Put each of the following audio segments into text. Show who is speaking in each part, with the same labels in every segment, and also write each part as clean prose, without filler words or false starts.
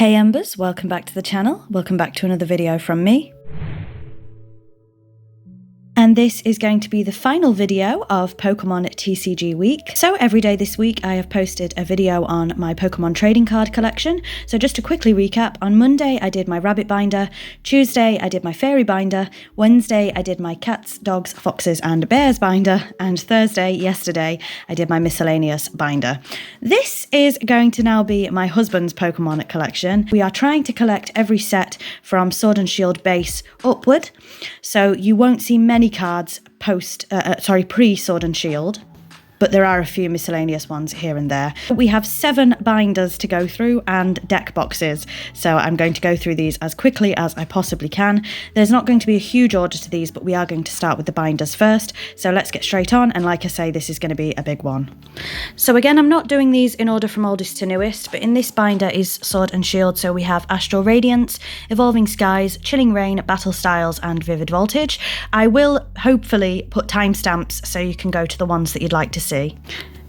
Speaker 1: Hey Embers, welcome back to the channel. Welcome back to another video from me. And this is going to be the final video of Pokemon TCG week. So every day this week I have posted a video on my Pokemon trading card collection. So just to quickly recap, on Monday I did my rabbit binder, Tuesday I did my fairy binder, Wednesday I did my cats, dogs, foxes and bears binder, and Thursday, yesterday, I did my miscellaneous binder. This is going to now be my husband's Pokemon collection. We are trying to collect every set from Sword and Shield base upward, so you won't see many cards pre-Sword and Shield, but there are a few miscellaneous ones here and there. We have 7 binders to go through and deck boxes, so I'm going to go through these as quickly as I possibly can. There's not going to be a huge order to these, but we are going to start with the binders first, so let's get straight on, and like I say, this is going to be a big one. So again, I'm not doing these in order from oldest to newest, but in this binder is Sword and Shield, so we have Astral Radiance, Evolving Skies, Chilling Reign, Battle Styles and Vivid Voltage. I will hopefully put timestamps so you can go to the ones that you'd like to see.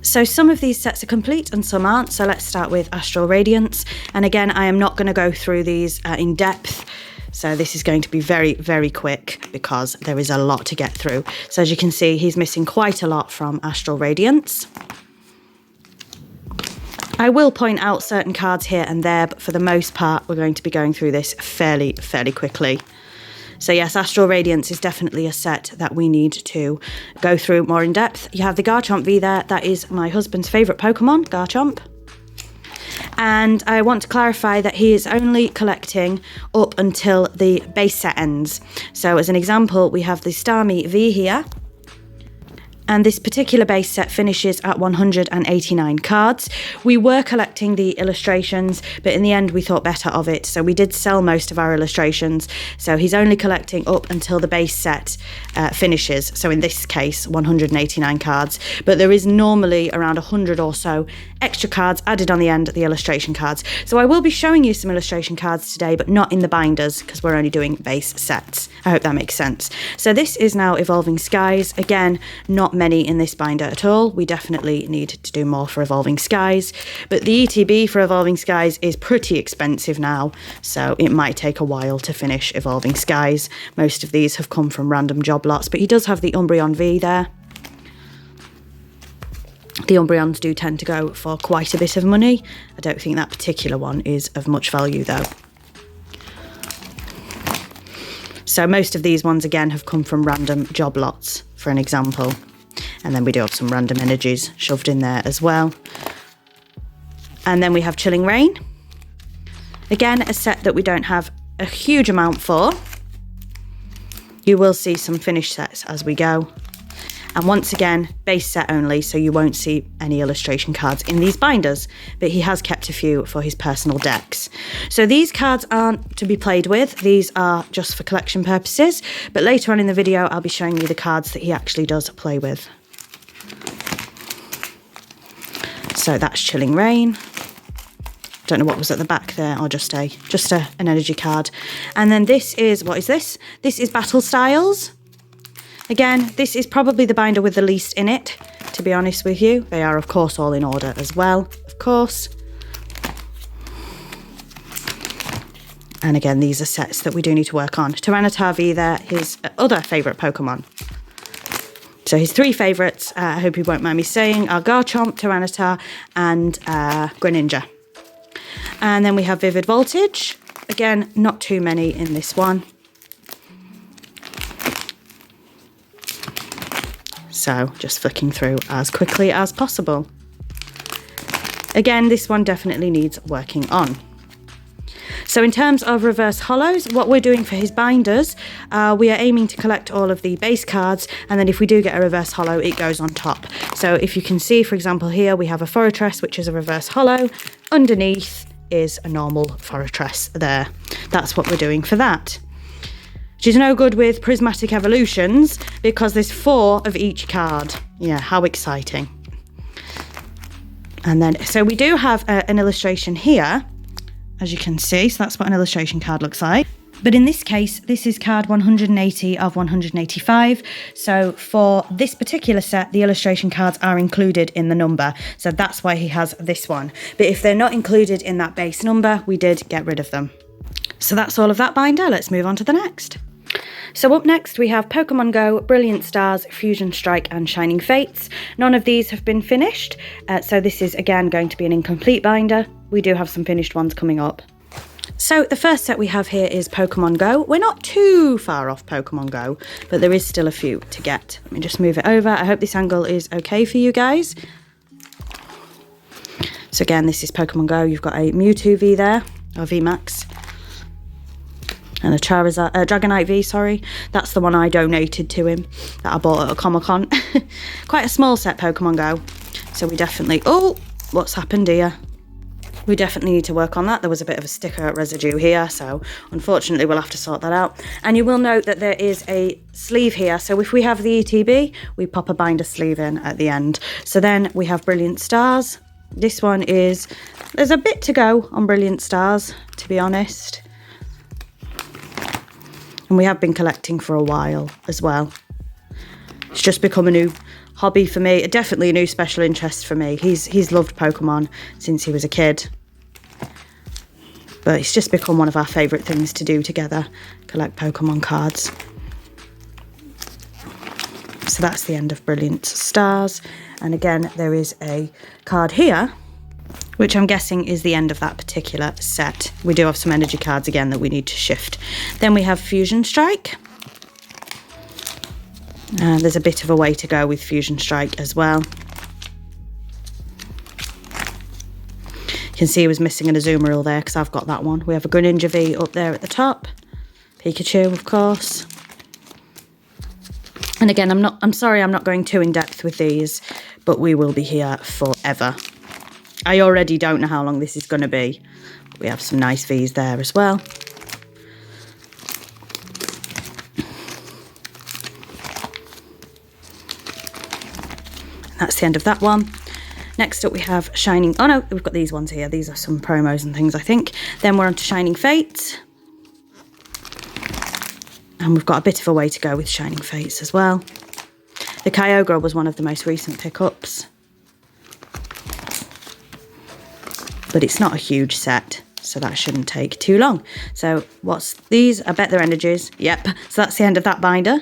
Speaker 1: So some of these sets are complete and some aren't, so let's start with Astral Radiance. And again, I am not going to go through these in depth, so this is going to be very, very quick because there is a lot to get through. So as you can see, he's missing quite a lot from Astral Radiance. I will point out certain cards here and there, but for the most part, we're going to be going through this fairly quickly. So yes, Astral Radiance is definitely a set that we need to go through more in depth. You have the Garchomp V there. That is my husband's favourite Pokemon, Garchomp. And I want to clarify that he is only collecting up until the base set ends. So as an example, we have the Starmie V here. And this particular base set finishes at 189 cards. We were collecting the illustrations, but in the end we thought better of it, so we did sell most of our illustrations. So he's only collecting up until the base set finishes, so in this case 189 cards, but there is normally around 100 or so extra cards added on the end, the illustration cards. So I will be showing you some illustration cards today, but not in the binders because we're only doing base sets. I hope that makes sense. So this is now Evolving Skies. Again, not many in this binder at all. We definitely need to do more for Evolving Skies, but the ETB for Evolving Skies is pretty expensive now, so it might take a while to finish Evolving Skies. Most of these have come from random job lots, but he does have the Umbreon V there. The Umbreons do tend to go for quite a bit of money. I don't think that particular one is of much value though. So most of these ones again have come from random job lots, for an example. And then we do have some random energies shoved in there as well. And then we have Chilling Reign. Again, a set that we don't have a huge amount for. You will see some finished sets as we go. And once again, base set only, so you won't see any illustration cards in these binders, but he has kept a few for his personal decks. So these cards aren't to be played with, these are just for collection purposes, but later on in the video I'll be showing you the cards that he actually does play with. So that's Chilling Reign. Don't know what was at the back there, or just an energy card. And then this is, what is this? This is Battle Styles. Again, this is probably the binder with the least in it, to be honest with you. They are, of course, all in order as well, of course. And again, these are sets that we do need to work on. Tyranitar V there, his other favourite Pokemon. So his 3 favourites, I hope you won't mind me saying, are Garchomp, Tyranitar and Greninja. And then we have Vivid Voltage. Again, not too many in this one. So just flicking through as quickly as possible. Again, this one definitely needs working on. So in terms of reverse hollows, what we're doing for his binders, we are aiming to collect all of the base cards, and then if we do get a reverse hollow, it goes on top. So if you can see, for example, here we have a Fortress, which is a reverse hollow. Underneath is a normal Fortress there. That's what we're doing for that. Which is no good with Prismatic Evolutions because there's 4 of each card. Yeah, how exciting. And then, so we do have an illustration here, as you can see. So that's what an illustration card looks like. But in this case, this is card 180 of 185. So for this particular set, the illustration cards are included in the number. So that's why he has this one. But if they're not included in that base number, we did get rid of them. So that's all of that binder. Let's move on to the next. So up next we have Pokemon Go, Brilliant Stars, Fusion Strike and Shining Fates. None of these have been finished, so this is again going to be an incomplete binder. We do have some finished ones coming up. So the first set we have here is Pokemon Go. We're not too far off Pokemon Go, but there is still a few to get. Let me just move it over. I hope this angle is okay for you guys. So again, this is Pokemon Go. You've got a Mewtwo V there, or VMAX. And a Charizard, Dragonite V, sorry. That's the one I donated to him, that I bought at a Comic-Con. Quite a small set, Pokemon Go. So we definitely... Oh, what's happened here? We definitely need to work on that. There was a bit of a sticker residue here, so unfortunately we'll have to sort that out. And you will note that there is a sleeve here. So if we have the ETB, we pop a binder sleeve in at the end. So then we have Brilliant Stars. This one is... There's a bit to go on Brilliant Stars, to be honest. And we have been collecting for a while as well. It's just become a new hobby for me, definitely a new special interest for me. He's loved Pokemon since he was a kid. But it's just become one of our favourite things to do together, collect Pokemon cards. So that's the end of Brilliant Stars. And again, there is a card here, which I'm guessing is the end of that particular set. We do have some energy cards again that we need to shift. Then we have Fusion Strike. There's a bit of a way to go with Fusion Strike as well. You can see he was missing an Azumarill there because I've got that one. We have a Greninja V up there at the top. Pikachu, of course. And again, I'm sorry I'm not going too in depth with these, but we will be here forever. I already don't know how long this is going to be. We have some nice V's there as well. That's the end of that one. Next up we have Shining... Oh no, we've got these ones here. These are some promos and things, I think. Then we're on to Shining Fates. And we've got a bit of a way to go with Shining Fates as well. The Kyogre was one of the most recent pickups. But it's not a huge set, so that shouldn't take too long. So what's these? I bet they're energies. Yep, so that's the end of that binder.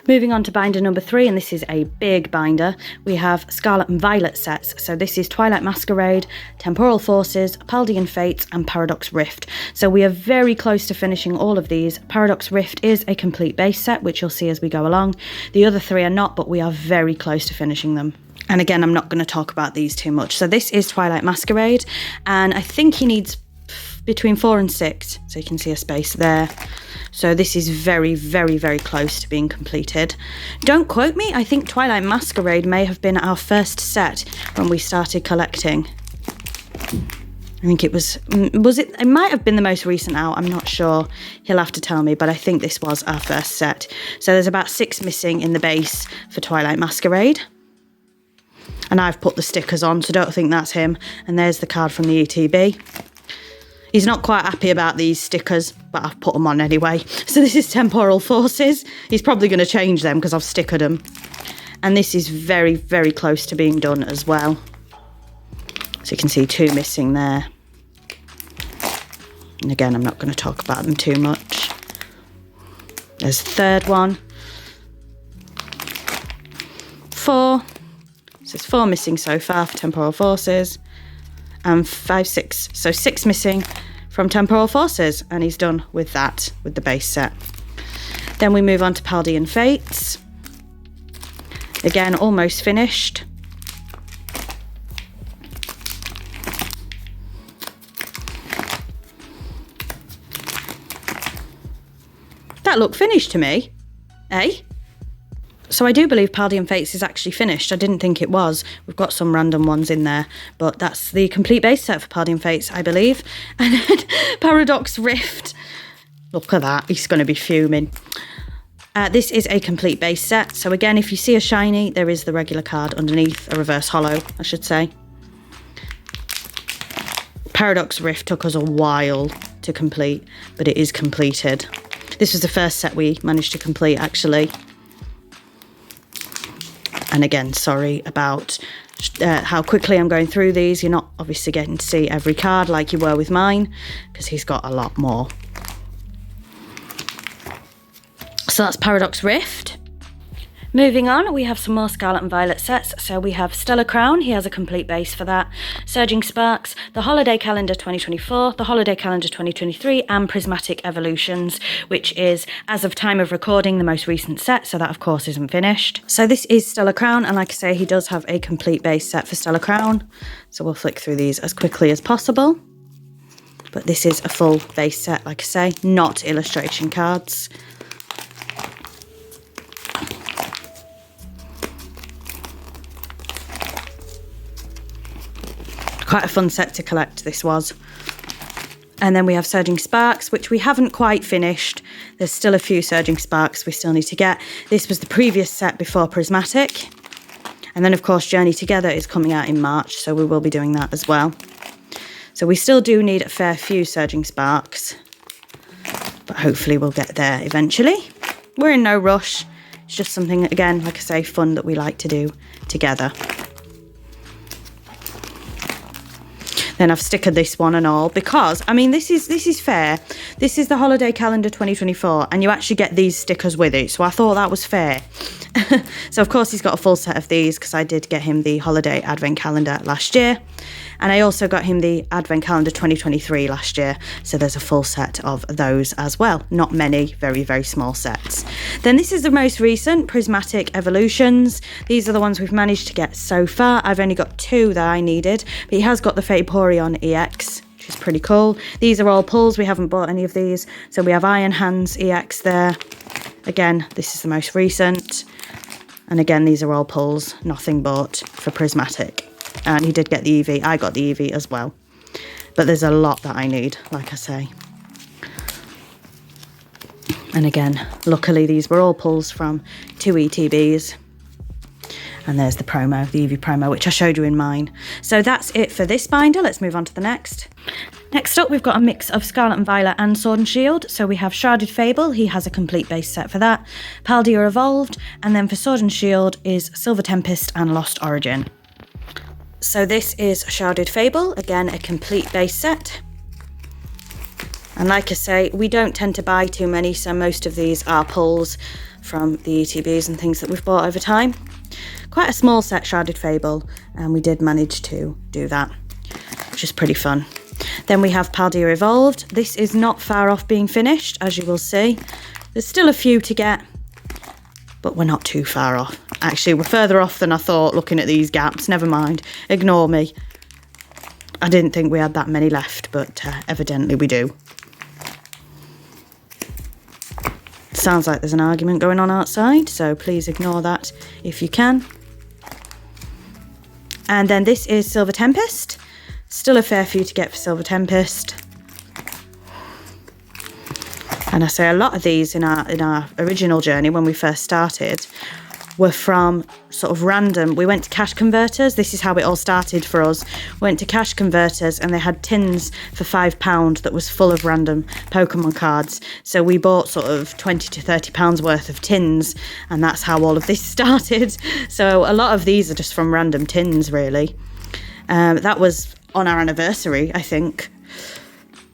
Speaker 1: Moving on to binder number 3, and this is a big binder. We have Scarlet and Violet sets. So this is Twilight Masquerade, Temporal Forces, Paldean Fates, and Paradox Rift. So we are very close to finishing all of these. Paradox Rift is a complete base set, which you'll see as we go along. The other 3 are not, but we are very close to finishing them. And again, I'm not going to talk about these too much. So this is Twilight Masquerade, and I think he needs between 4 and 6. So you can see a space there. So this is very, very, very close to being completed. Don't quote me. I think Twilight Masquerade may have been our first set when we started collecting. I think it was it? It might have been the most recent out. I'm not sure. He'll have to tell me, but I think this was our first set. So there's about 6 missing in the base for Twilight Masquerade. And I've put the stickers on, so don't think that's him. And there's the card from the ETB. He's not quite happy about these stickers, but I've put them on anyway. So this is Temporal Forces. He's probably going to change them because I've stickered them. And this is very, very close to being done as well. So you can see 2 missing there. And again, I'm not going to talk about them too much. There's the 3rd one. 4. So there's 4 missing so far for Temporal Forces. And 5, 6. So 6 missing from Temporal Forces. And he's done with that, with the base set. Then we move on to Paldean Fates. Again, almost finished. That looked finished to me, eh? So I do believe Paldean Fates is actually finished. I didn't think it was. We've got some random ones in there, but that's the complete base set for Paldean Fates, I believe. And then Paradox Rift. Look at that. He's going to be fuming. This is a complete base set. So again, if you see a shiny, there is the regular card underneath, a reverse holo, I should say. Paradox Rift took us a while to complete, but it is completed. This was the first set we managed to complete, actually. And again, sorry about how quickly I'm going through these. You're not obviously getting to see every card like you were with mine, because he's got a lot more. So that's Paradox Rift. Moving on, we have some more Scarlet and Violet sets. So we have Stellar Crown, he has a complete base for that. Surging Sparks, the Holiday Calendar 2024, the Holiday Calendar 2023, and Prismatic Evolutions, which is, as of time of recording, the most recent set, so that of course isn't finished. So this is Stellar Crown, and like I say, he does have a complete base set for Stellar Crown. So we'll flick through these as quickly as possible. But this is a full base set, like I say, not illustration cards. Quite a fun set to collect, this was. And then we have Surging Sparks, which we haven't quite finished. There's still a few Surging Sparks we still need to get. This was the previous set before Prismatic. And then, of course, Journey Together is coming out in March, so we will be doing that as well. So we still do need a fair few Surging Sparks, but hopefully we'll get there eventually. We're in no rush. It's just something, again, like I say, fun that we like to do together. Then I've stickered this one and all because, I mean, this is fair. This is the Holiday Calendar 2024, and you actually get these stickers with it, so I thought that was fair. So, of course, he's got a full set of these because I did get him the Holiday Advent Calendar last year. And I also got him the Advent Calendar 2023 last year. So there's a full set of those as well. Not many, very, very small sets. Then this is the most recent, Prismatic Evolutions. These are the ones we've managed to get so far. I've only got 2 that I needed, but he has got the Vaporeon EX, which is pretty cool. These are all pulls. We haven't bought any of these. So we have Iron Hands EX there. Again, this is the most recent. And again, these are all pulls, nothing bought for Prismatic. And he did get the EV. I got the EV as well. But there's a lot that I need, like I say. And again, luckily these were all pulls from 2 ETBs. And there's the promo, the EV promo, which I showed you in mine. So that's it for this binder. Let's move on to the next. Next up, we've got a mix of Scarlet and Violet and Sword and Shield. So we have Shrouded Fable. He has a complete base set for that. Paldea Evolved. And then for Sword and Shield is Silver Tempest and Lost Origin. So this is Shrouded Fable. Again, a complete base set. And like I say, we don't tend to buy too many, so most of these are pulls from the ETBs and things that we've bought over time. Quite a small set, Shrouded Fable, and we did manage to do that, which is pretty fun. Then we have Paldea Evolved. This is not far off being finished, as you will see. There's still a few to get, but we're not too far off. Actually, we're further off than I thought looking at these gaps. Never mind. Ignore me. I didn't think we had that many left, but evidently we do. Sounds like there's an argument going on outside, so please ignore that if you can. And then this is Silver Tempest. Still a fair few to get for Silver Tempest. And I say a lot of these in our original journey when we first started were from sort of random. We went to cash converters. This is how it all started for us. We went to cash converters and they had tins for £5 that was full of random Pokemon cards. So we bought sort of £20 to £30 worth of tins, and that's how all of this started. So a lot of these are just from random tins, really. That was on our anniversary, I think.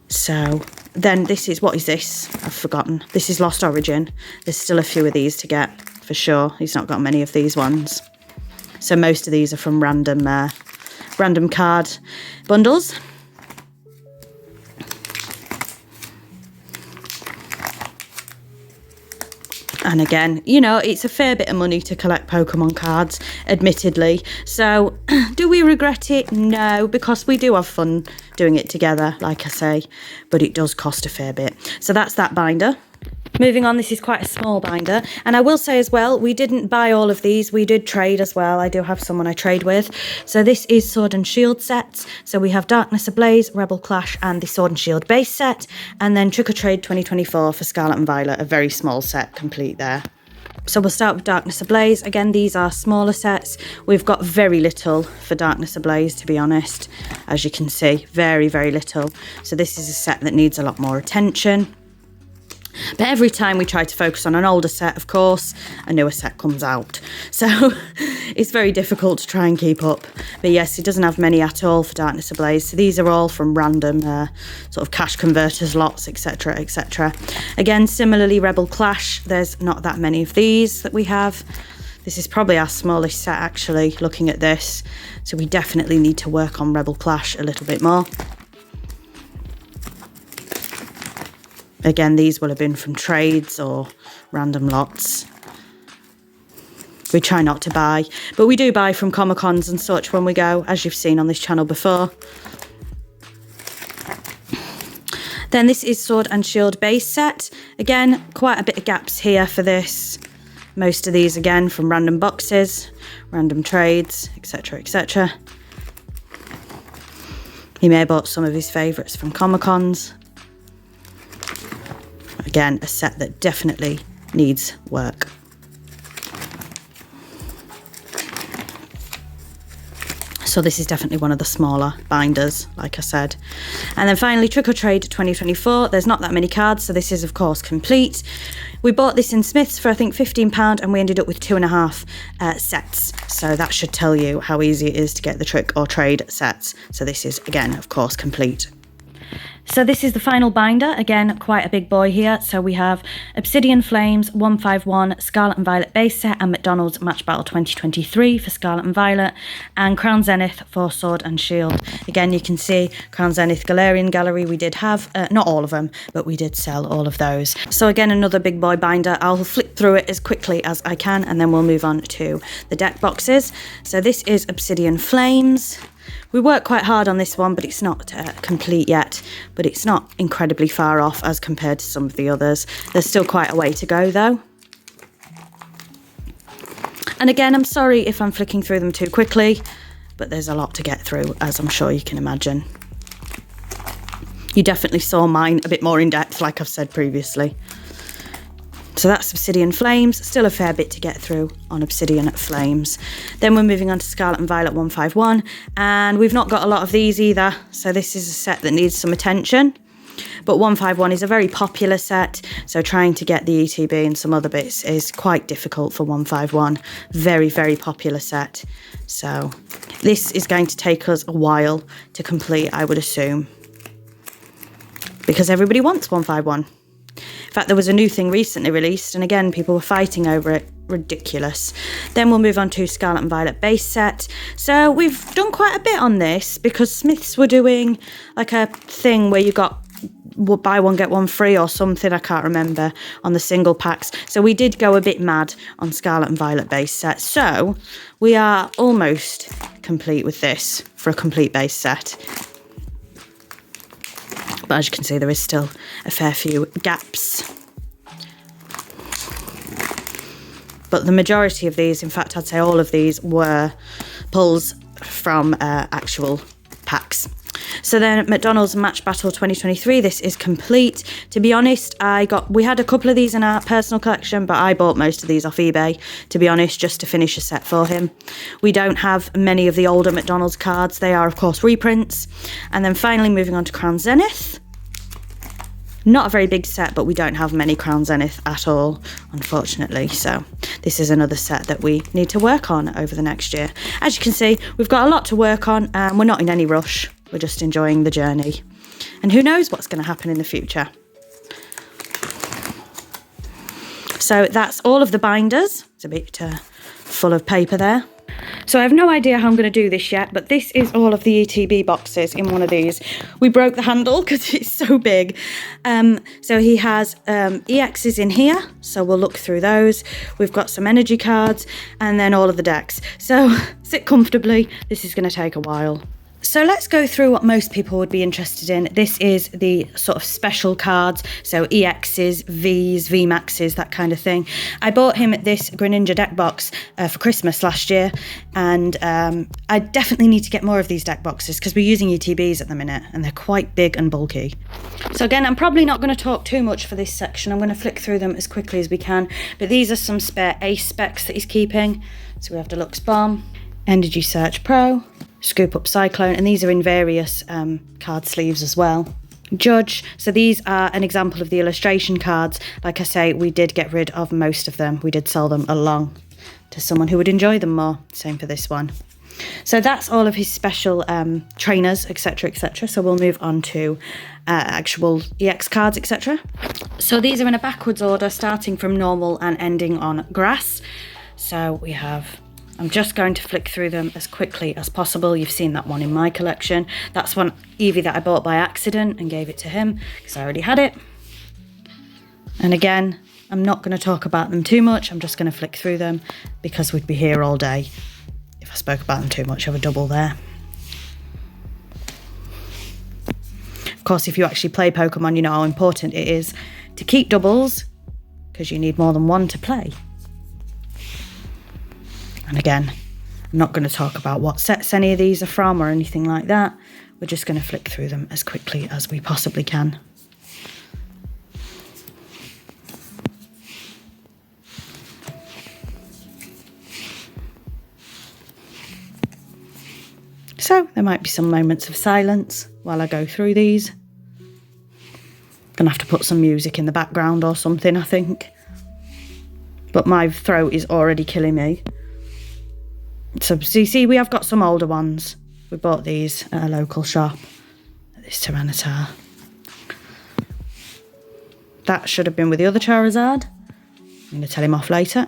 Speaker 1: So then this is, what is this? I've forgotten. This is Lost Origin. There's still a few of these to get, for sure. He's not got many of these ones. So most of these are from random card bundles. And again, you know, it's a fair bit of money to collect Pokemon cards, admittedly. So, do we regret it? No, because we do have fun doing it together, like I say. But it does cost a fair bit. So that's that binder. Moving on, this is quite a small binder. And I will say as well, we didn't buy all of these. We did trade as well. I do have someone I trade with. So this is Sword and Shield sets. So we have Darkness Ablaze, Rebel Clash, and the Sword and Shield base set. And then Trick or Trade 2024 for Scarlet and Violet, a very small set complete there. So we'll start with Darkness Ablaze. Again, these are smaller sets. We've got very little for Darkness Ablaze, to be honest. As you can see, very, very little. So this is a set that needs a lot more attention. But every time we try to focus on an older set, of course, a newer set comes out. So it's very difficult to try and keep up. But yes, it doesn't have many at all for Darkness Ablaze. So these are all from random sort of cash converters, lots, etc, etc. Again, similarly, Rebel Clash, there's not that many of these that we have. This is probably our smallest set, actually, looking at this. So we definitely need to work on Rebel Clash a little bit more. Again, these will have been from trades or random lots. We try not to buy, but we do buy from Comic-Cons and such when we go, as you've seen on this channel before. Then this is Sword and Shield base set. Again, quite a bit of gaps here for this. Most of these, again, from random boxes, random trades, etc, etc. He may have bought some of his favourites from Comic-Cons. Again, a set that definitely needs work. So this is definitely one of the smaller binders, like I said. And then finally, Trick or Trade 2024. There's not that many cards, so this is, of course, complete. We bought this in Smith's for, I think, £15, and we ended up with 2.5 sets. So that should tell you how easy it is to get the Trick or Trade sets. So this is, again, of course, complete. So this is the final binder. Again, quite a big boy here. So we have Obsidian Flames 151 Scarlet and Violet base set and McDonald's Match Battle 2023 for Scarlet and Violet, and Crown Zenith for Sword and Shield. Again, you can see Crown Zenith Galarian Gallery we did have, not all of them, but we did sell all of those. So again, another big boy binder. I'll flip through it as quickly as I can and then we'll move on to the deck boxes. So this is Obsidian Flames. We worked quite hard on this one, but it's not complete yet, but it's not incredibly far off as compared to some of the others. There's still quite a way to go though. And again, I'm sorry if I'm flicking through them too quickly, but there's a lot to get through, as I'm sure you can imagine. You definitely saw mine a bit more in depth, like I've said previously. So that's Obsidian Flames, still a fair bit to get through on Obsidian Flames. Then we're moving on to Scarlet and Violet 151, and we've not got a lot of these either, so this is a set that needs some attention. But 151 is a very popular set, so trying to get the ETB and some other bits is quite difficult for 151. Very, very popular set. So this is going to take us a while to complete, I would assume, because everybody wants 151. In fact, there was a new thing recently released, and again, people were fighting over it. Ridiculous. Then we'll move on to Scarlet and Violet base set. So we've done quite a bit on this because Smiths were doing like a thing where you got buy one get one free or something, I can't remember, on the single packs. So we did go a bit mad on Scarlet and Violet base set. So we are almost complete with this for a complete base set. But as you can see, there is still a fair few gaps. But the majority of these, in fact, I'd say all of these were pulls from actual packs. So then McDonald's Match Battle 2023, this is complete. To be honest, we had a couple of these in our personal collection, but I bought most of these off eBay, to be honest, just to finish a set for him. We don't have many of the older McDonald's cards. They are, of course, reprints. And then finally moving on to Crown Zenith. Not a very big set, but we don't have many Crown Zenith at all, unfortunately. So this is another set that we need to work on over the next year. As you can see, we've got a lot to work on, and we're not in any rush. We're just enjoying the journey. And who knows what's going to happen in the future. So that's all of the binders. It's a bit full of paper there. So I have no idea how I'm going to do this yet, but this is all of the ETB boxes in one of these. We broke the handle because it's so big. So he has EXs in here, so we'll look through those. We've got some energy cards and then all of the decks. So sit comfortably. This is going to take a while. So let's go through what most people would be interested in. This is the sort of special cards, so EXs, Vs, VMAXs, that kind of thing. I bought him this Greninja deck box for Christmas last year, and I definitely need to get more of these deck boxes because we're using ETBs at the minute and they're quite big and bulky. So again, I'm probably not going to talk too much for this section. I'm going to flick through them as quickly as we can, but these are some spare Ace specs that he's keeping. So we have Deluxe Bomb, Energy Search Pro, Scoop Up Cyclone, and these are in various card sleeves as well. Judge, so these are an example of the illustration cards. Like I say, we did get rid of most of them. We did sell them along to someone who would enjoy them more. Same for this one. So that's all of his special trainers, etc, etc. So we'll move on to actual EX cards, etc. So these are in a backwards order, starting from normal and ending on grass. So we have, I'm just going to flick through them as quickly as possible. You've seen that one in my collection. That's one Eevee that I bought by accident and gave it to him because I already had it. And again, I'm not going to talk about them too much. I'm just going to flick through them because we'd be here all day if I spoke about them too much. I have a double there. Of course, if you actually play Pokemon, you know how important it is to keep doubles because you need more than one to play. And again, I'm not going to talk about what sets any of these are from or anything like that. We're just going to flick through them as quickly as we possibly can. So there might be some moments of silence while I go through these. Gonna have to put some music in the background or something, I think. But my throat is already killing me. So you see, we have got some older ones. We bought these at a local shop. This Tyranitar. That should have been with the other Charizard. I'm going to tell him off later.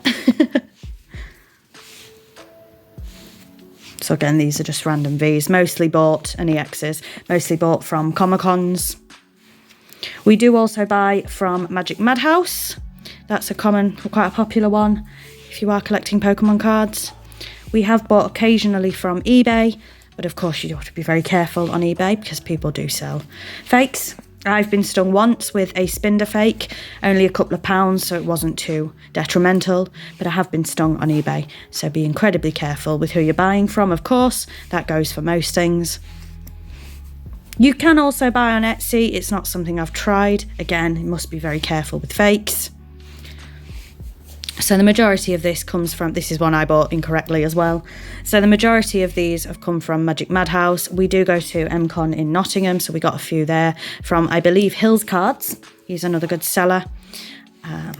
Speaker 1: So again, these are just random Vs, mostly bought, and EXs, mostly bought from Comic-Cons. We do also buy from Magic Madhouse. That's a common, quite a popular one if you are collecting Pokemon cards. We have bought occasionally from eBay, but of course you have to be very careful on eBay because people do sell fakes. I've been stung once with a Spinder fake, only a couple of pounds, so it wasn't too detrimental, but I have been stung on eBay, so be incredibly careful with who you're buying from, of course. That goes for most things. You can also buy on Etsy. It's not something I've tried. Again, you must be very careful with fakes. So the majority of this comes from, this is one I bought incorrectly as well. So the majority of these have come from Magic Madhouse. We do go to MCon in Nottingham, so we got a few there from, I believe, Hills Cards. He's another good seller. I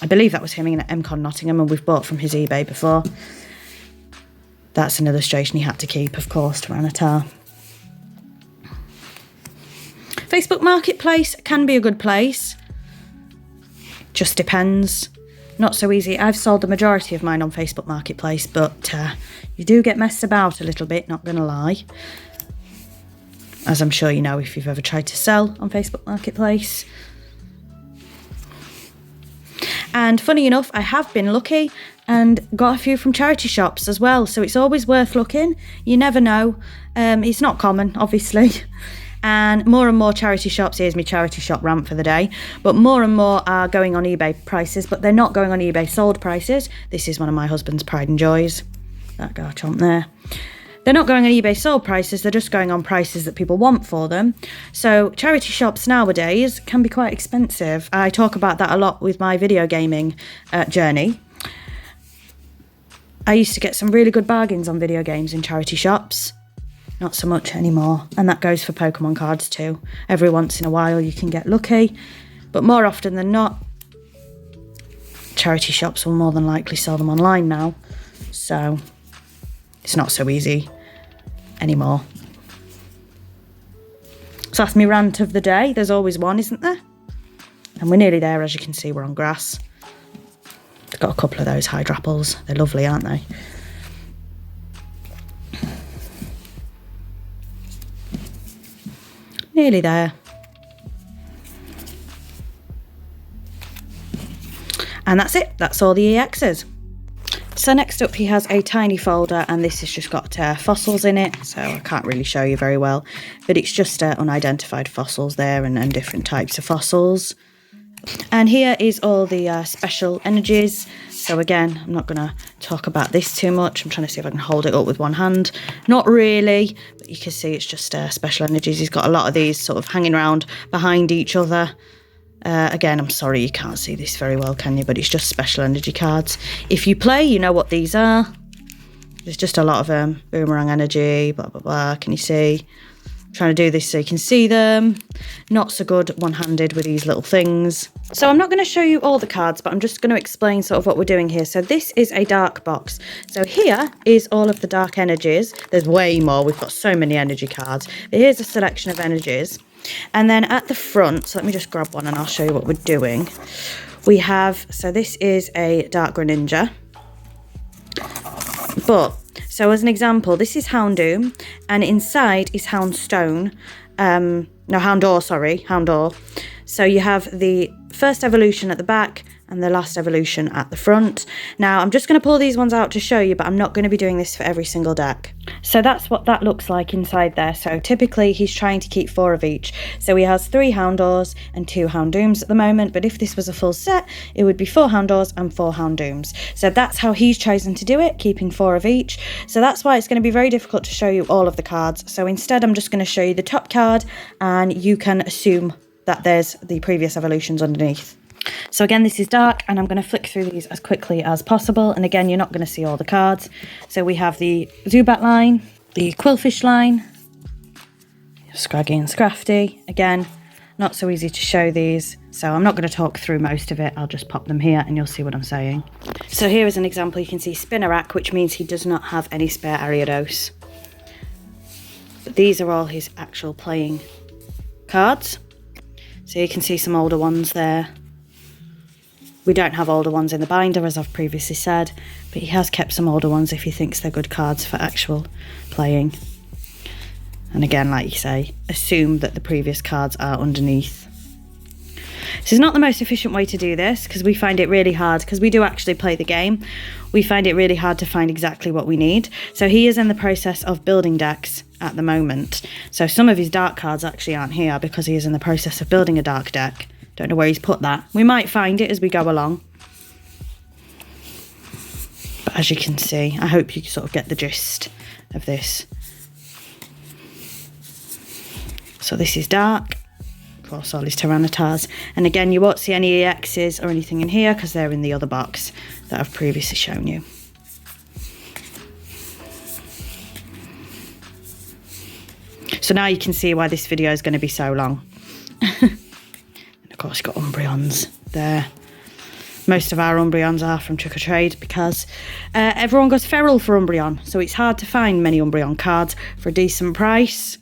Speaker 1: believe that was him in MCon Nottingham, and we've bought from his eBay before. That's an illustration he had to keep, of course, Tyranitar. Facebook Marketplace can be a good place. Just depends. Not so easy. I've sold the majority of mine on Facebook Marketplace, but you do get messed about a little bit, not going to lie. As I'm sure you know if you've ever tried to sell on Facebook Marketplace. And funny enough, I have been lucky and got a few from charity shops as well, so it's always worth looking. You never know. It's not common, obviously. And more charity shops, here's my charity shop rant for the day, but more and more are going on eBay prices, but they're not going on eBay sold prices. This is one of my husband's pride and joys, that Garchomp there. They're not going on eBay sold prices, they're just going on prices that people want for them. So charity shops nowadays can be quite expensive. I talk about that a lot with my video gaming journey. I used to get some really good bargains on video games in charity shops. Not so much anymore, and that goes for Pokemon cards too. Every once in a while you can get lucky, but more often than not, charity shops will more than likely sell them online now, so it's not so easy anymore. So that's my rant of the day. There's always one, isn't there? And we're nearly there, as you can see, we're on grass. I've got a couple of those Hydrapples. They're lovely, aren't they? Nearly there. And that's it. That's all the EXs. So next up he has a tiny folder, and this has just got fossils in it, so I can't really show you very well, but it's just unidentified fossils there and different types of fossils. And here is all the special energies. So again, I'm not going to talk about this too much. I'm trying to see if I can hold it up with one hand. Not really, but you can see it's just special energies. He's got a lot of these sort of hanging around behind each other. Again, I'm sorry you can't see this very well, can you? But it's just special energy cards. If you play, you know what these are. There's just a lot of boomerang energy, blah, blah, blah. Can you see? I'm trying to do this so you can see them. Not so good one-handed with these little things. So I'm not going to show you all the cards, but I'm just going to explain sort of what we're doing here. So this is a dark box. So here is all of the dark energies. There's way more. We've got so many energy cards. But here's a selection of energies. And then at the front, so let me just grab one and I'll show you what we're doing. We have, so this is a Dark Greninja. But, so as an example, this is Houndoom, and inside is Houndstone. No, Houndour, sorry, Houndour. So you have the first evolution at the back and the last evolution at the front. Now, I'm just going to pull these ones out to show you, but I'm not going to be doing this for every single deck. So that's what that looks like inside there. So typically he's trying to keep 4 of each. So he has 3 Houndours and 2 Houndooms at the moment, but if this was a full set, it would be 4 Houndours and 4 Houndooms. So that's how he's chosen to do it, keeping 4 of each. So that's why it's going to be very difficult to show you all of the cards. So instead, I'm just going to show you the top card, and you can assume that there's the previous evolutions underneath. So again, this is dark, and I'm going to flick through these as quickly as possible. And again, you're not going to see all the cards. So we have the Zubat line, the Quillfish line, Scraggy and Scrafty. Again, not so easy to show these, so I'm not going to talk through most of it. I'll just pop them here and you'll see what I'm saying. So here is an example. You can see Spinarak, which means he does not have any spare Ariados. But these are all his actual playing cards. So you can see some older ones there. We don't have older ones in the binder, as I've previously said, but he has kept some older ones if he thinks they're good cards for actual playing. And again, like you say, assume that the previous cards are underneath. This is not the most efficient way to do this, because we find it really hard, because we do actually play the game, we find it really hard to find exactly what we need. So he is in the process of building decks at the moment. So some of his dark cards actually aren't here because he is in the process of building a dark deck. Don't know where he's put that. We might find it as we go along. But as you can see, I hope you sort of get the gist of this. So this is dark. Of course, all his Tyrannitars. And again, you won't see any EXs or anything in here because they're in the other box that I've previously shown you. So now you can see why this video is going to be so long. Of course, you've got Umbreons there. Most of our Umbreons are from Trick or Trade because everyone goes feral for Umbreon. So it's hard to find many Umbreon cards for a decent price.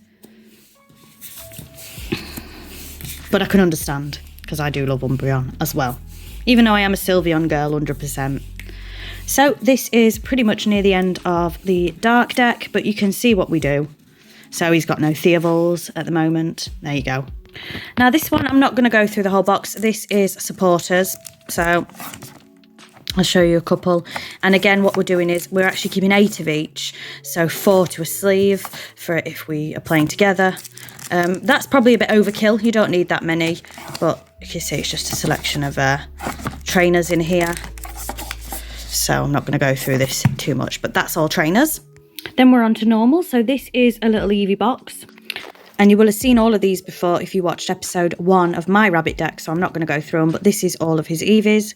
Speaker 1: But I can understand because I do love Umbreon as well. Even though I am a Sylveon girl, 100%. So this is pretty much near the end of the dark deck, but you can see what we do. So he's got no Theovols at the moment. There you go. Now this one, I'm not going to go through the whole box. This is supporters. So I'll show you a couple. And again, what we're doing is we're actually keeping 8 of each. So 4 to a sleeve for if we are playing together. That's probably a bit overkill. You don't need that many. But you can see it's just a selection of trainers in here. So I'm not going to go through this too much. But that's all trainers. Then we're on to normal. So this is a little Eevee box. And you will have seen all of these before if you watched episode 1 of my rabbit deck, so I'm not going to go through them, but this is all of his Eevees.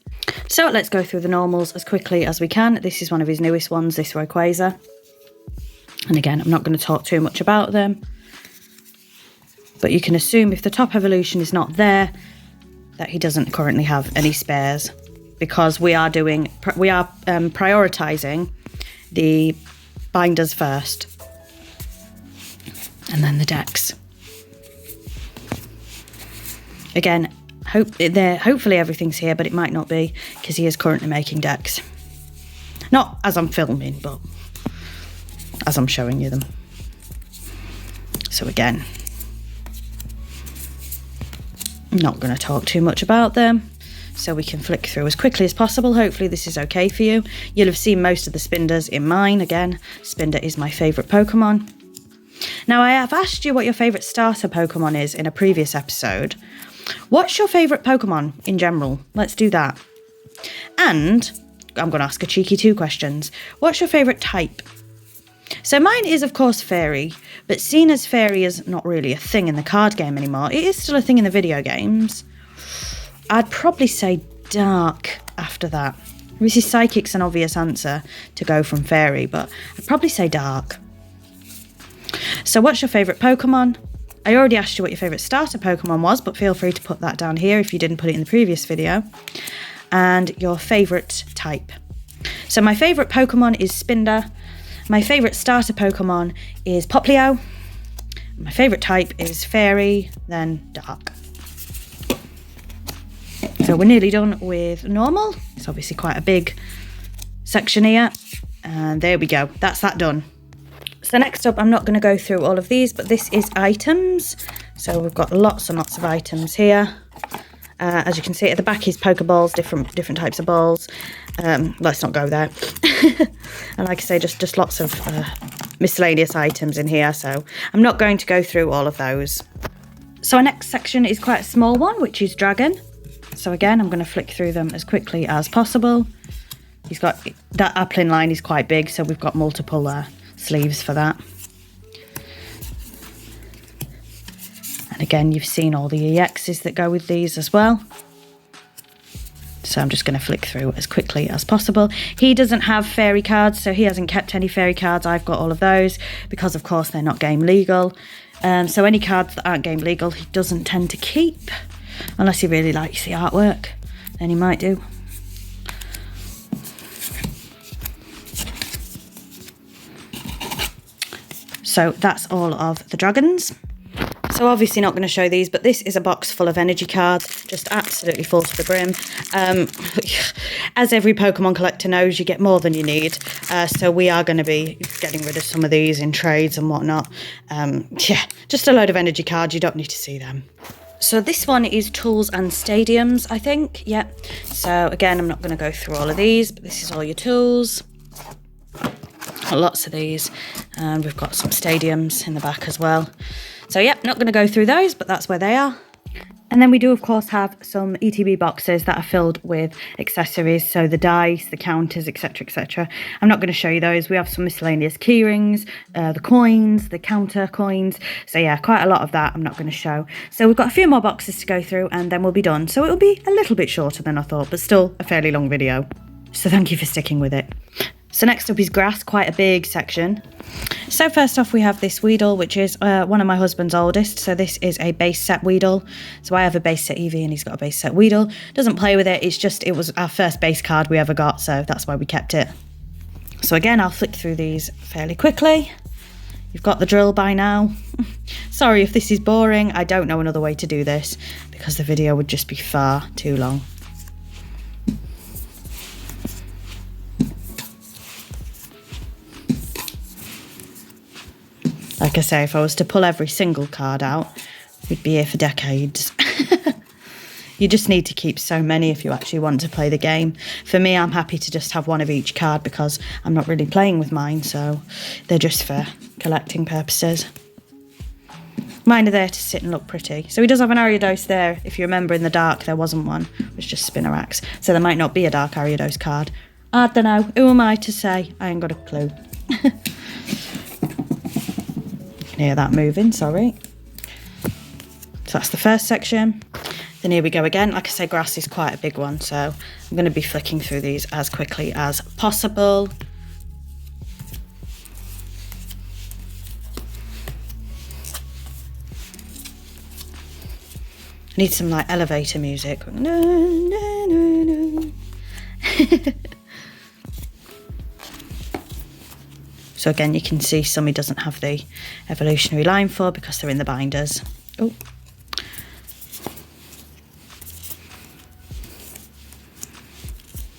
Speaker 1: So let's go through the normals as quickly as we can. This is one of his newest ones, this Rayquaza. And again, I'm not going to talk too much about them. But you can assume if the top evolution is not there, that he doesn't currently have any spares. Because we are prioritising the binders first. And then the decks. Again, hopefully everything's here, but it might not be because he is currently making decks. Not as I'm filming, but as I'm showing you them. So again, I'm not going to talk too much about them. so we can flick through as quickly as possible. Hopefully this is okay for you. You'll have seen most of the Spinders in mine. Again, Spinder is my favourite Pokemon. Now, I have asked you what your favourite starter Pokemon is in a previous episode. What's your favourite Pokemon in general? Let's do that. And I'm going to ask a cheeky 2 questions. What's your favourite type? So mine is, of course, Fairy, but seeing as Fairy is not really a thing in the card game anymore, it is still a thing in the video games. I'd probably say Dark after that. Obviously, Psychic's an obvious answer to go from Fairy, but I'd probably say Dark. So what's your favourite Pokemon? I already asked you what your favourite starter Pokemon was, but feel free to put that down here if you didn't put it in the previous video. And your favourite type. So my favourite Pokemon is Spinder. My favourite starter Pokemon is Poplio. My favourite type is Fairy, then Dark. So we're nearly done with normal. It's obviously quite a big section here. And there we go. That's that done. So next up, I'm not going to go through all of these, but this is items. So we've got lots and lots of items here. As you can see at the back is Pokeballs, different types of balls. Let's not go there. And like I say, just lots of miscellaneous items in here. So I'm not going to go through all of those. So our next section is quite a small one, which is Dragon. So again, I'm going to flick through them as quickly as possible. He's got that Applin line is quite big, so we've got multiple sleeves for that. And again, you've seen all the EXs that go with these as well. So I'm just going to flick through as quickly as possible. He doesn't have fairy cards, so he hasn't kept any fairy cards. I've got all of those because, of course, they're not game legal. So any cards that aren't game legal, he doesn't tend to keep. Unless he really likes the artwork, then he might do. So that's all of the dragons. So obviously not going to show these, but this is a box full of energy cards, just absolutely full to the brim. As every Pokemon collector knows, you get more than you need. So we are going to be getting rid of some of these in trades and whatnot. Yeah, just a load of energy cards. You don't need to see them. So this one is Tools and Stadiums, I think. Yeah. So again, I'm not going to go through all of these, but this is all your tools. Lots of these. And we've got some stadiums in the back as well. So yeah, not going to go through those, but that's where they are. And then we do, of course, have some ETB boxes that are filled with accessories. So the dice, the counters, etc, etc. I'm not going to show you those. We have some miscellaneous key rings, the coins, the counter coins. So yeah, quite a lot of that I'm not going to show. So we've got a few more boxes to go through and then we'll be done. So it'll be a little bit shorter than I thought, but still a fairly long video. So thank you for sticking with it. So next up is grass, quite a big section. So first off, we have this Weedle, which is one of my husband's oldest. So this is a base set Weedle. So I have a base set Eevee and he's got a base set Weedle. Doesn't play with it. It was our first base card we ever got. So that's why we kept it. So again, I'll flick through these fairly quickly. You've got the drill by now. Sorry if this is boring. I don't know another way to do this because the video would just be far too long. Like I say, if I was to pull every single card out, we'd be here for decades. You just need to keep so many if you actually want to play the game. For me, I'm happy to just have one of each card because I'm not really playing with mine, so they're just for collecting purposes. Mine are there to sit and look pretty. So he does have an Ariados there. If you remember in the dark, there wasn't one. It was just Spinnerax. So there might not be a dark Ariados card. I don't know. Who am I to say? I ain't got a clue. Hear that moving, sorry. So that's the first section. Then here we go again. Like I say, grass is quite a big one, so I'm going to be flicking through these as quickly as possible. I need some like elevator music. So again, you can see some he doesn't have the evolutionary line for because they're in the binders. Oh.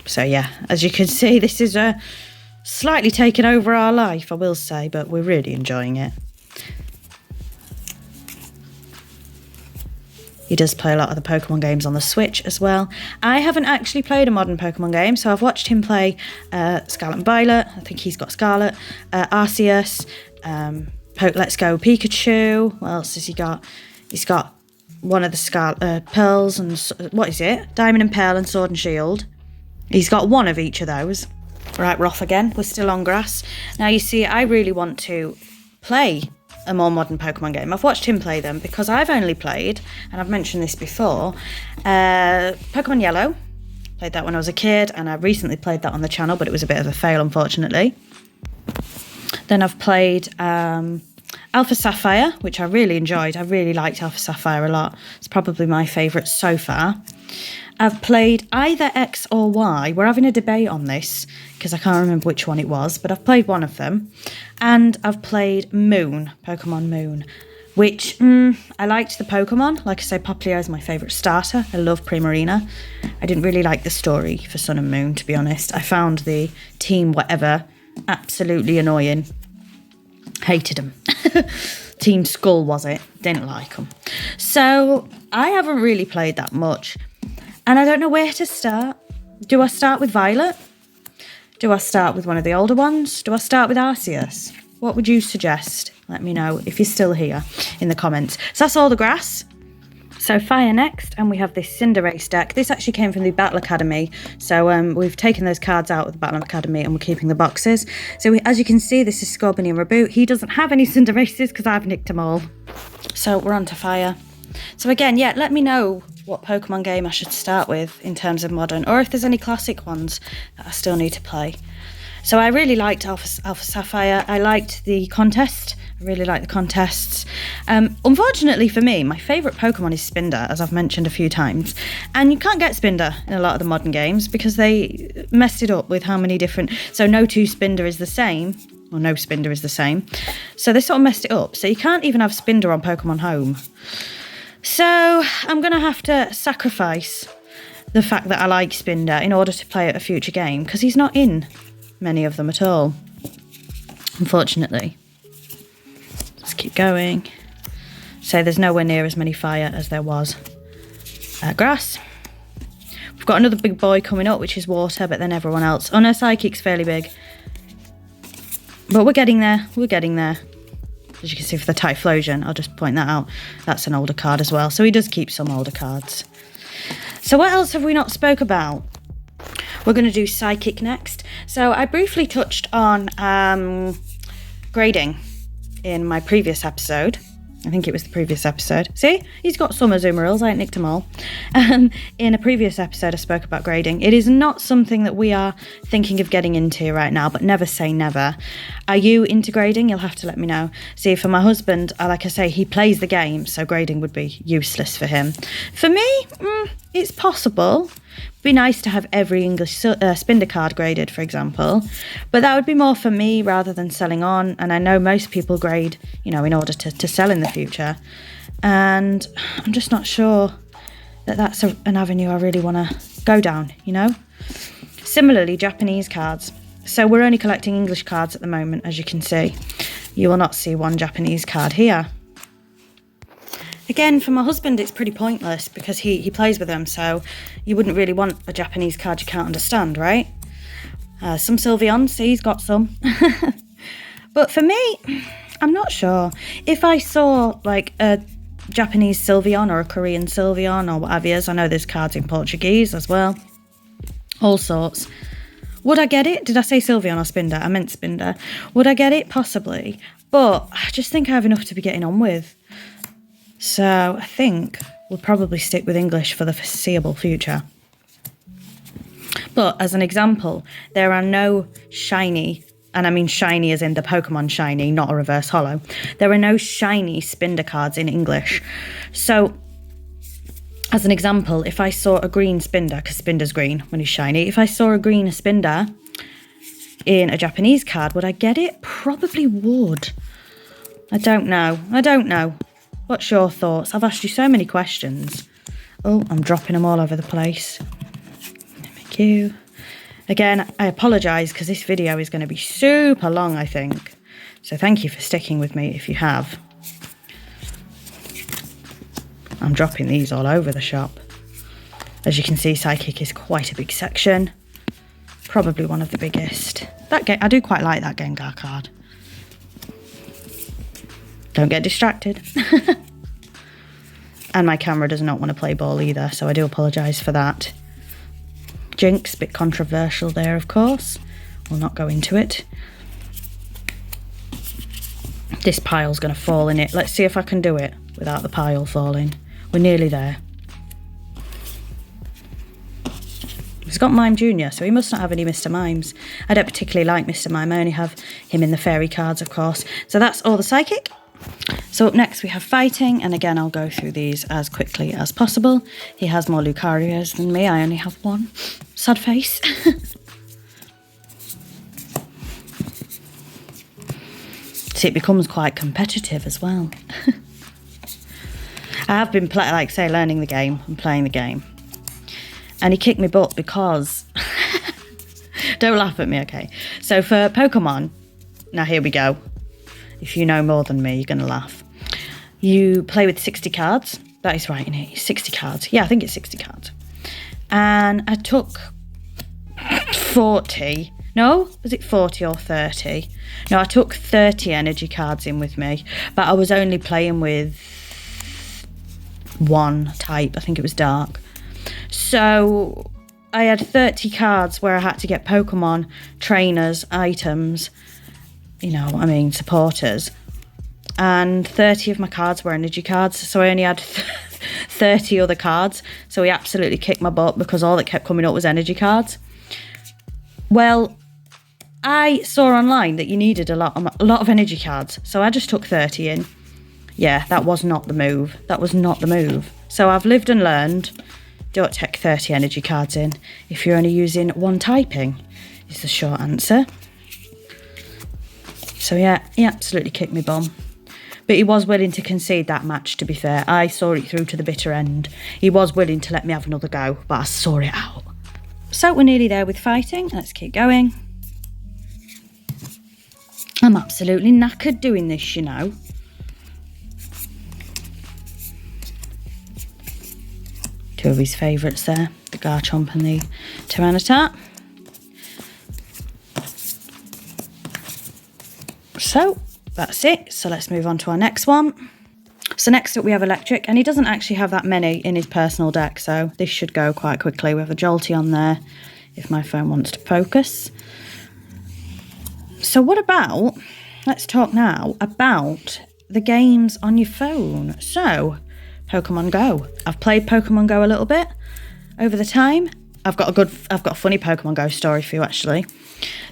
Speaker 1: So yeah, as you can see, this is slightly taken over our life, I will say, but we're really enjoying it. He does play a lot of the Pokemon games on the Switch as well. I haven't actually played a modern Pokemon game, so I've watched him play Scarlet and Violet. I think he's got Scarlet, Arceus, Let's Go Pikachu. What else has he got? He's got one of the Scarlet Pearls and what is it? Diamond and Pearl and Sword and Shield. He's got one of each of those. Right, we're off again. We're still on grass. Now, you see, I really want to play a more modern Pokemon game. I've watched him play them because I've only played, and I've mentioned this before, Pokemon Yellow. Played that when I was a kid, and I recently played that on the channel, but it was a bit of a fail, unfortunately. Then I've played Alpha Sapphire, which I really enjoyed. I really liked Alpha Sapphire a lot. It's probably my favourite so far. I've played either X or Y. We're having a debate on this because I can't remember which one it was, but I've played one of them. And I've played Moon, Pokemon Moon, which I liked the Pokemon. Like I say, Popplio is my favourite starter. I love Primarina. I didn't really like the story for Sun and Moon, to be honest. I found the team whatever absolutely annoying. Hated them. Team Skull, was it? Didn't like them. So I haven't really played that much. And I don't know where to start. Do I start with Violet? Do I start with one of the older ones? Do I start with Arceus? What would you suggest? Let me know if you're still here in the comments. So that's all the grass. So Fire next, and we have this Cinderace deck. This actually came from the Battle Academy. So we've taken those cards out of the Battle Academy and we're keeping the boxes. So as you can see, this is Scorbunny and Reboot. He doesn't have any Cinderaces because I've nicked them all. So we're on to Fire. So again, yeah, let me know what Pokemon game I should start with in terms of modern, or if there's any classic ones that I still need to play. So I really liked Alpha Sapphire. I liked the contest. I really liked the contests. Unfortunately for me, my favourite Pokemon is Spinder, as I've mentioned a few times. And you can't get Spinder in a lot of the modern games because they messed it up with how many different... So no two Spinder is the same, or no Spinder is the same. So they sort of messed it up. So you can't even have Spinder on Pokemon Home. So I'm going to have to sacrifice the fact that I like Spinder in order to play at a future game, because he's not in many of them at all, unfortunately. Let's keep going. So there's nowhere near as many Fire as there was grass. We've got another big boy coming up, which is Water, but then everyone else. Oh no, Psychic's fairly big. But we're getting there. We're getting there. As you can see for the Typhlosion, I'll just point that out. That's an older card as well. So he does keep some older cards. So what else have we not spoke about? We're going to do Psychic next. So I briefly touched on grading in my previous episode. I think it was the previous episode. See, he's got some Azumarils. I ain't nicked them all. In a previous episode, I spoke about grading. It is not something that we are thinking of getting into right now, but never say never. Are you into grading? You'll have to let me know. See, for my husband, like I say, he plays the game, so grading would be useless for him. For me, it's possible. Be nice to have every English Spinder card graded, for example, but that would be more for me rather than selling on. And I know most people grade, you know, in order to sell in the future, and I'm just not sure that that's an avenue I really want to go down, you know. Similarly, Japanese cards. So we're only collecting English cards at the moment, as you can see. You will not see one Japanese card here. Again, for my husband, it's pretty pointless because he plays with them, so you wouldn't really want a Japanese card you can't understand, right? Some Sylveon, see, he's got some. But for me, I'm not sure. If I saw, like, a Japanese Sylveon or a Korean Sylveon or whatever it is, I know there's cards in Portuguese as well, all sorts. Would I get it? Did I say Sylveon or Spinder? I meant Spinder. Would I get it? Possibly. But I just think I have enough to be getting on with. So I think we'll probably stick with English for the foreseeable future. But as an example, there are no shiny, and I mean shiny as in the Pokemon shiny, not a reverse holo. There are no shiny Spinder cards in English. So as an example, if I saw a green Spinder, because Spinder's green when he's shiny, if I saw a green Spinder in a Japanese card, would I get it? Probably would. I don't know. What's your thoughts? I've asked you so many questions. Oh, I'm dropping them all over the place. Thank you. Again, I apologise because this video is going to be super long, I think. So thank you for sticking with me if you have. I'm dropping these all over the shop. As you can see, Psychic is quite a big section. Probably one of the biggest. That I do quite like that Gengar card. Don't get distracted. And my camera does not want to play ball either, so I do apologise for that. Jinx, bit controversial there, of course. We'll not go into it. This pile's going to fall in it. Let's see if I can do it without the pile falling. We're nearly there. He's got Mime Jr., so he must not have any Mr. Mimes. I don't particularly like Mr. Mime. I only have him in the fairy cards, of course. So that's all the Psychic. So up next we have Fighting, and again I'll go through these as quickly as possible. He has more Lucarios than me. I only have one. Sad face. See, it becomes quite competitive as well. I have been, learning the game and playing the game. And he kicked me butt because... Don't laugh at me, okay? So for Pokemon, now here we go. If you know more than me, you're going to laugh. You play with 60 cards. That is right, innit? 60 cards. Yeah, I think it's 60 cards. And I took 40. No, was it 40 or 30? No, I took 30 energy cards in with me. But I was only playing with one type. I think it was dark. So I had 30 cards where I had to get Pokemon, trainers, items, supporters. And 30 of my cards were energy cards. So I only had 30 other cards. So he absolutely kicked my butt because all that kept coming up was energy cards. Well, I saw online that you needed a lot of energy cards. So I just took 30 in. Yeah, that was not the move. That was not the move. So I've lived and learned. Don't take 30 energy cards in if you're only using one typing, is the short answer. So yeah, he absolutely kicked me bum. But he was willing to concede that match, to be fair. I saw it through to the bitter end. He was willing to let me have another go, but I saw it out. So we're nearly there with Fighting. Let's keep going. I'm absolutely knackered doing this, you know. Two of his favourites there, the Garchomp and the Tyranitar. So that's it. So let's move on to our next one. So next up we have Electric, and he doesn't actually have that many in his personal deck, so this should go quite quickly. We have a Jolty on there if my phone wants to focus. So let's talk now about the games on your phone. So Pokemon Go. I've played Pokemon Go a little bit over the time. I've got a funny Pokemon Go story for you, actually.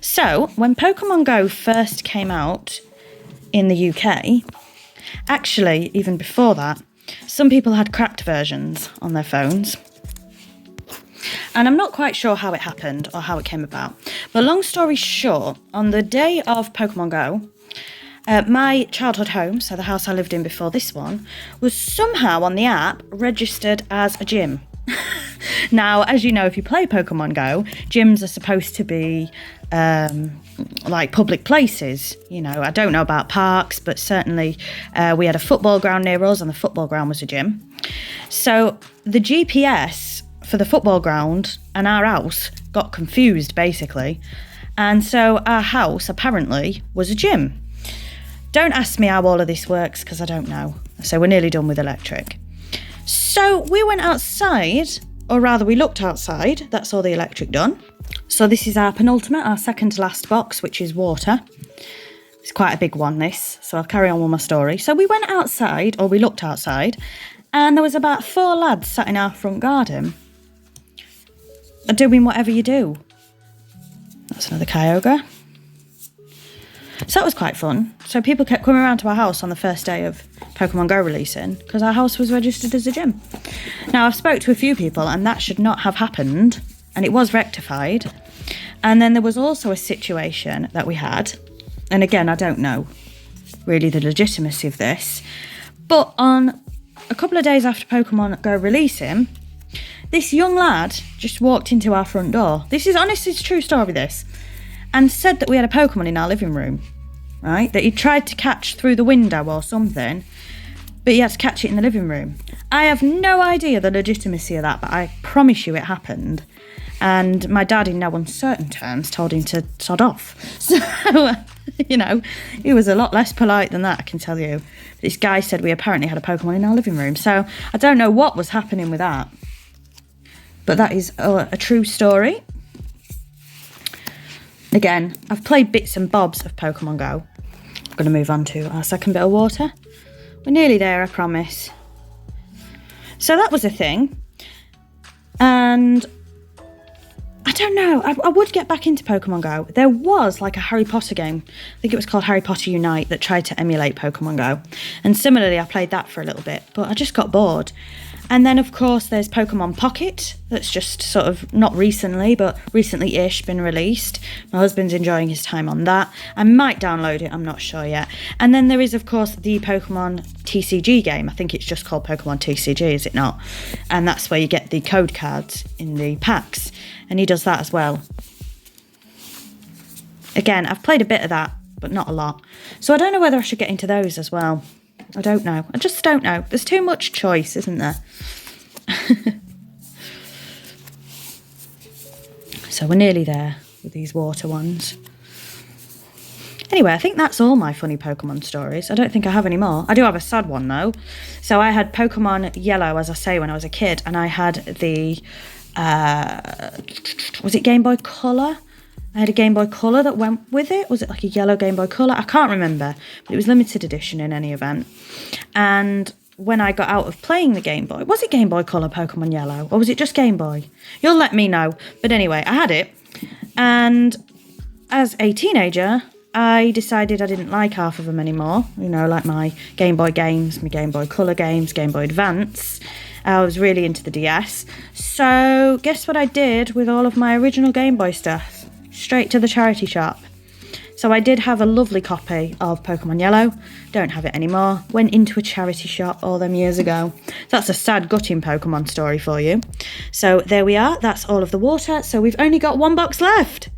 Speaker 1: So when Pokemon Go first came out in the UK, actually even before that, some people had cracked versions on their phones. And I'm not quite sure how it happened or how it came about. But long story short, on the day of Pokemon Go, my childhood home, so the house I lived in before this one, was somehow on the app registered as a gym. Now, as you know, if you play Pokemon Go, gyms are supposed to be like public places. You know, I don't know about parks, but certainly we had a football ground near us, and the football ground was a gym. So the GPS for the football ground and our house got confused, basically. And so our house apparently was a gym. Don't ask me how all of this works, because I don't know. So we're nearly done with Electric. So we went outside, or rather we looked outside. That's all the Electric done. So this is our penultimate, our second to last box, which is water. It's quite a big one, this. So I'll carry on with my story. So we went outside, or we looked outside, and there was about 4 lads sat in our front garden doing whatever you do. That's another Kyogre. So that was quite fun. So people kept coming around to our house on the first day of Pokemon Go releasing, because our house was registered as a gym. Now, I've spoke to a few people, and that should not have happened, and it was rectified. And then there was also a situation that we had, and again, I don't know really the legitimacy of this, but on a couple of days after Pokemon Go releasing, this young lad just walked into our front door. This is honestly, it's a true story, this. And said that we had a Pokemon in our living room, right? That he tried to catch through the window or something. but you had to catch it in the living room. I have no idea the legitimacy of that, but I promise you it happened. And my dad, in no uncertain terms, told him to sod off. So, you know, he was a lot less polite than that, I can tell you. This guy said we apparently had a Pokemon in our living room. So I don't know what was happening with that. But that is a true story. Again, I've played bits and bobs of Pokemon Go. I'm going to move on to our second bit of water. We're nearly there, I promise. So that was a thing. And I don't know, I would get back into Pokemon Go. There was like a Harry Potter game, I think it was called Harry Potter Unite, that tried to emulate Pokemon Go. And similarly, I played that for a little bit, but I just got bored. And then, of course, there's Pokemon Pocket, that's just sort of, not recently, but recently-ish been released. My husband's enjoying his time on that. I might download it, I'm not sure yet. And then there is, of course, the Pokemon TCG game. I think it's just called Pokemon TCG, is it not? And that's where you get the code cards in the packs. And he does that as well. Again, I've played a bit of that, but not a lot. So I don't know whether I should get into those as well. I don't know. I just don't know. There's too much choice, isn't there? So we're nearly there with these water ones. Anyway, I think that's all my funny Pokemon stories. I don't think I have any more. I do have a sad one, though. So I had Pokemon Yellow, as I say, when I was a kid. And I had the... was it Game Boy Color? I had a Game Boy Color that went with it. Was it like a yellow Game Boy Color? I can't remember, but it was limited edition in any event. And when I got out of playing the Game Boy, was it Game Boy Color Pokemon Yellow, or was it just Game Boy? You'll let me know. But anyway, I had it, and as a teenager, I decided I didn't like half of them anymore. You know, like my Game Boy games, my Game Boy Color games, Game Boy Advance. I was really into the DS. So guess what I did with all of my original Game Boy stuff? Straight to the charity shop. So I did have a lovely copy of Pokemon Yellow. Don't have it anymore. Went into a charity shop all them years ago. That's a sad, gutting Pokemon story for you. So there we are. That's all of the water. So we've only got one box left.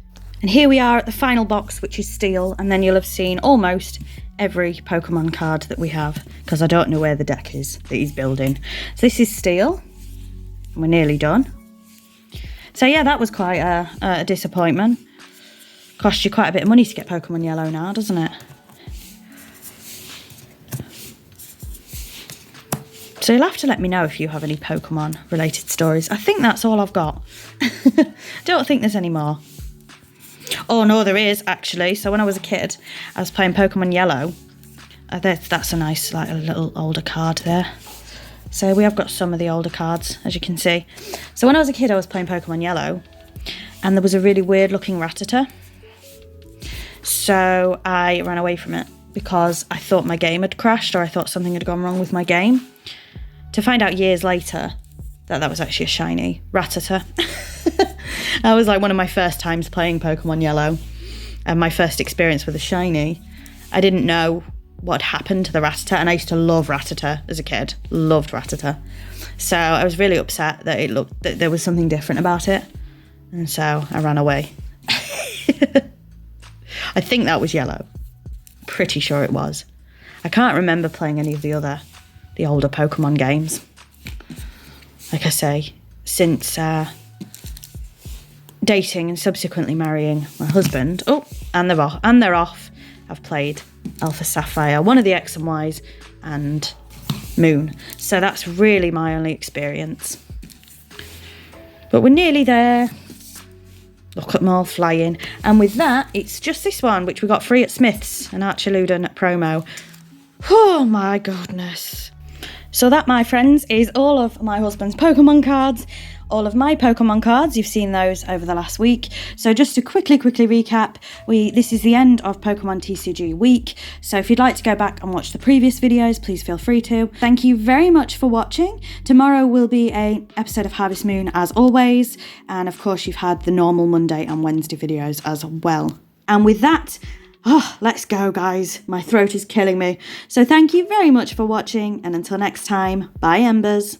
Speaker 1: And here we are at the final box, which is Steel. And then you'll have seen almost every Pokemon card that we have, because I don't know where the deck is that he's building. So this is Steel. We're nearly done. So yeah, that was quite a disappointment. Cost you quite a bit of money to get Pokemon Yellow now, doesn't it? So you'll have to let me know if you have any Pokemon related stories. I think that's all I've got. Don't think there's any more. Oh no, there is actually. So when I was a kid, I was playing Pokemon Yellow. That's a nice, like a little older card there. So we have got some of the older cards, as you can see. So when I was a kid, I was playing Pokemon Yellow, and there was a really weird looking Rattata. So I ran away from it because I thought my game had crashed, or I thought something had gone wrong with my game. To find out years later that that was actually a shiny Rattata. That was like one of my first times playing Pokemon Yellow, and my first experience with a shiny. I didn't know what happened to the Rattata, and I used to love Rattata as a kid. Loved Rattata. So I was really upset that that there was something different about it, and so I ran away. I think that was Yellow. Pretty sure it was. I can't remember playing any of the older Pokemon games. Like I say, since dating and subsequently marrying my husband, and they're off, I've played Alpha Sapphire, one of the X and Ys, and Moon. So that's really my only experience. But we're nearly there. Look at them all flying. And with that, it's just this one, which we got free at Smith's, an Archaludon promo. Oh my goodness. So that, my friends, is all of my husband's Pokemon cards. All of my Pokemon cards, you've seen those over the last week. So just to quickly recap, this is the end of Pokemon TCG week. So if you'd like to go back and watch the previous videos, please feel free to. Thank you very much for watching. Tomorrow will be an episode of Harvest Moon as always. And of course, you've had the normal Monday and Wednesday videos as well. And with that, let's go, guys. My throat is killing me. So thank you very much for watching. And until next time, bye, Embers.